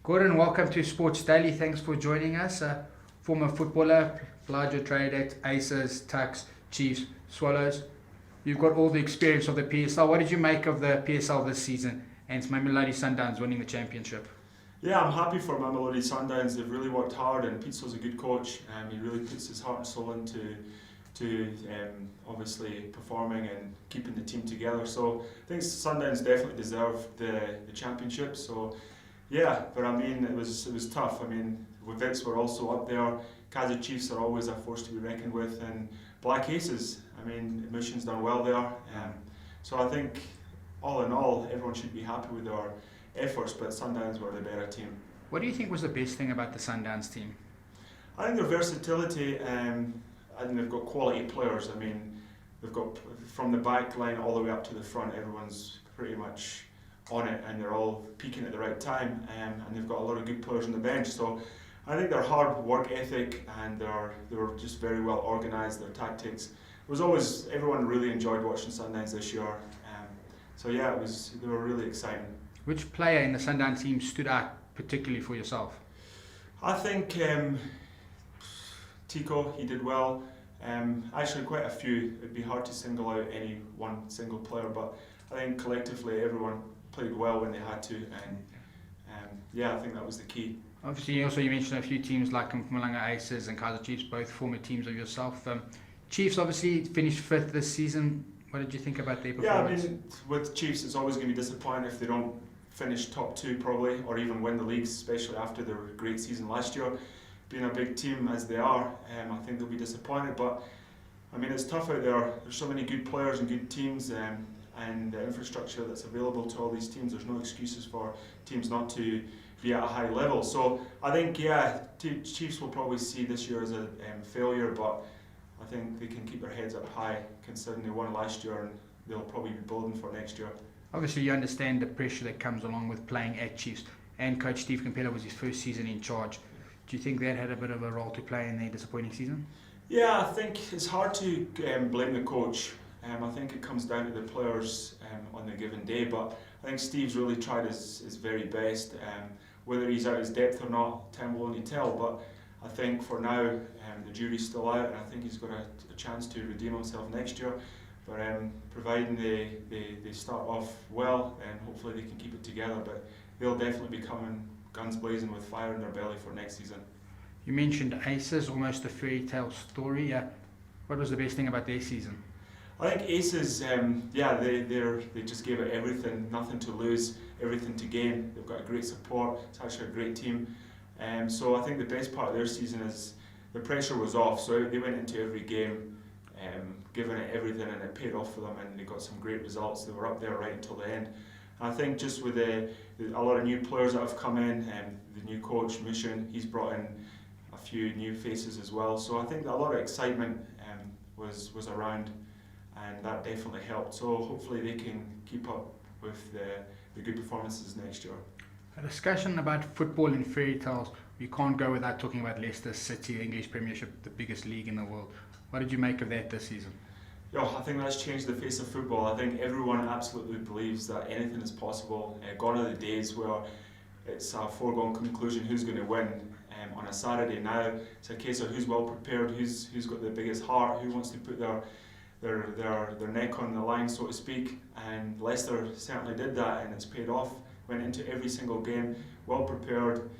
Gordon, welcome to Sports Daily. Thanks for joining us. Former footballer, applied your trade at Aces, Tuks, Chiefs, Swallows. You've got all the experience of the PSL. What did you make of the PSL this season and Mamelodi Sundowns winning the championship? Yeah, I'm happy for Mamelodi Sundowns. They've really worked hard, and Pitso's a good coach. He really puts his heart and soul into obviously performing and keeping the team together. So I think Sundowns definitely deserve the championship. So yeah, but I mean it was tough. I mean, Wits were also up there. Kaizer Chiefs are always a force to be reckoned with, and Black Aces. I mean, Mission's done well there. So I think all in all, everyone should be happy with their efforts, but Sundowns were the better team. What do you think was the best thing about the Sundowns team? I think their versatility, and they've got quality players. I mean, they've got from the back line all the way up to the front, everyone's pretty much on it, and they're all peaking at the right time, and they've got a lot of good players on the bench. So I think their hard work ethic and they were just very well organised, their tactics. It was always, everyone really enjoyed watching Sundowns this year. So yeah, they were really exciting. Which player in the Sundowns team stood out particularly for yourself? I think Tico, he did well. Actually, quite a few. It'd be hard to single out any one single player, but I think collectively everyone played well when they had to, and yeah, I think that was the key. Obviously, also you mentioned a few teams like Mpumalanga Aces and Kaizer Chiefs, both former teams of yourself. Chiefs obviously finished fifth this season. What did you think about their performance? Yeah, I mean, with Chiefs, it's always going to be disappointing if they don't finish top two probably, or even win the leagues, especially after their great season last year. Being a big team as they are, I think they'll be disappointed. But I mean, it's tough out there. There's so many good players and good teams, and the infrastructure that's available to all these teams. There's no excuses for teams not to be at a high level. So I think, yeah, Chiefs will probably see this year as a failure, but I think they can keep their heads up high considering they won last year, and they'll probably be building for next year. Obviously, you understand the pressure that comes along with playing at Chiefs, and Coach Steve Campbell was his first season in charge. Do you think that had a bit of a role to play in their disappointing season? Yeah, I think it's hard to blame the coach. I think it comes down to the players on the given day, but I think Steve's really tried his very best. Whether he's out his depth or not, time will only tell, but I think for now the jury's still out, and I think he's got a chance to redeem himself next year. But providing they start off well, and hopefully they can keep it together, but they'll definitely be coming guns blazing with fire in their belly for next season. You mentioned Aces, almost a fairy tale story. What was the best thing about their season? I think Aces, they just gave it everything, nothing to lose, everything to gain. They've got a great support. It's actually a great team. So I think the best part of their season is the pressure was off. So they went into every game giving it everything, and it paid off for them, and they got some great results. They were up there right until the end. And I think just with a lot of new players that have come in, the new coach, Mission, he's brought in a few new faces as well. So I think a lot of excitement was around, and that definitely helped. So hopefully they can keep up with the good performances next year. A discussion about football in fairy tales. We can't go without talking about Leicester City, the English Premiership, the biggest league in the world. What did you make of that this season? Yeah, I think that's changed the face of football. I think everyone absolutely believes that anything is possible. Gone are the days where it's a foregone conclusion who's going to win on a Saturday. Now it's a case of who's well prepared, who's got the biggest heart, who wants to put their neck on the line, so to speak. And Leicester certainly did that, and it's paid off. Went into every single game well prepared.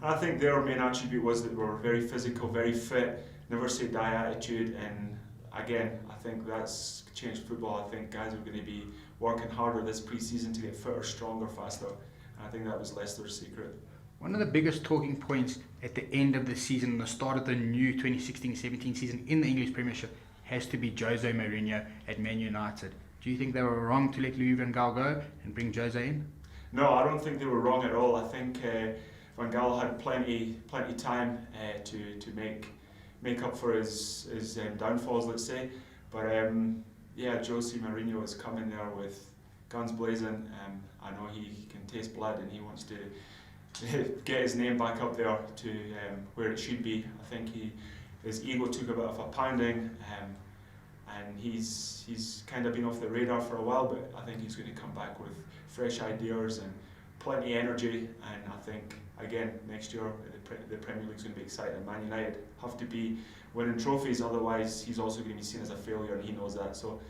And I think their main attribute was that they were very physical, very fit, never say die attitude, and again, I think that's changed football. I think guys are going to be working harder this pre-season to get fitter, stronger, faster. And I think that was Leicester's secret. One of the biggest talking points at the end of the season, and the start of the new 2016-17 season in the English Premiership, has to be Jose Mourinho at Man United. Do you think they were wrong to let Louis van Gaal go and bring Jose in? No, I don't think they were wrong at all. I think Van Gaal had plenty time to make up for his downfalls, let's say. But yeah, Jose Mourinho is coming there with guns blazing. I know he can taste blood, and he wants to get his name back up there to where it should be. I think his ego took a bit of a pounding, and he's kind of been off the radar for a while, but I think he's going to come back with fresh ideas and plenty of energy, and I think again next year the Premier League's going to be exciting. Man United have to be winning trophies, otherwise he's also going to be seen as a failure, and he knows that. So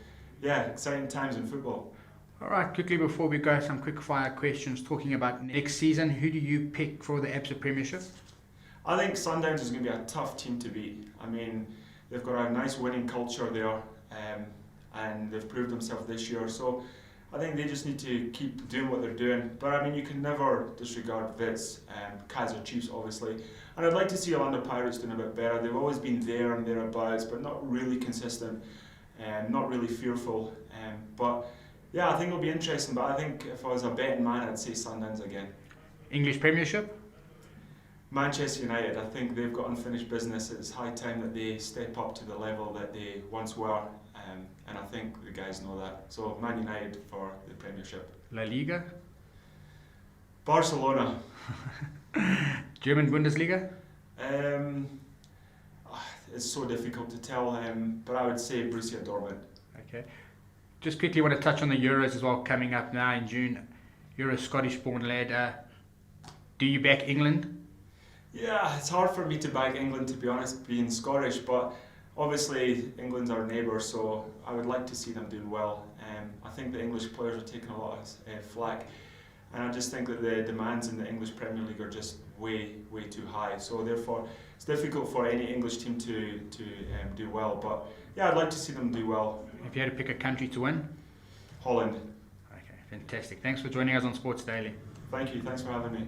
yeah, exciting times in football. All right, quickly before we go, some quick fire questions talking about next season. Who do you pick for the ABSA Premiership? I think Sundowns is going to be a tough team to beat. I mean, they've got a nice winning culture there, and they've proved themselves this year. So I think they just need to keep doing what they're doing. But I mean, you can never disregard Wits, Kaizer Chiefs obviously. And I'd like to see Orlando Pirates doing a bit better. They've always been there and thereabouts, but not really consistent, not really fearful. But yeah, I think it'll be interesting. But I think if I was a betting man, I'd say Sundowns again. English Premiership? Manchester United, I think they've got unfinished business. It's high time that they step up to the level that they once were, and I think the guys know that. So Man United for the Premiership. La Liga? Barcelona. German Bundesliga? It's so difficult to tell, but I would say Borussia Dortmund. Okay. Just quickly want to touch on the Euros as well, coming up now in June. You're a Scottish-born lad. Do you back England? Yeah, it's hard for me to back England, to be honest, being Scottish, but obviously England's our neighbour, so I would like to see them doing well. I think the English players are taking a lot of flack, and I just think that the demands in the English Premier League are just way too high. So therefore, it's difficult for any English team to do well. But yeah, I'd like to see them do well. If you had to pick a country to win? Holland. Okay, fantastic. Thanks for joining us on Sports Daily. Thank you. Thanks for having me.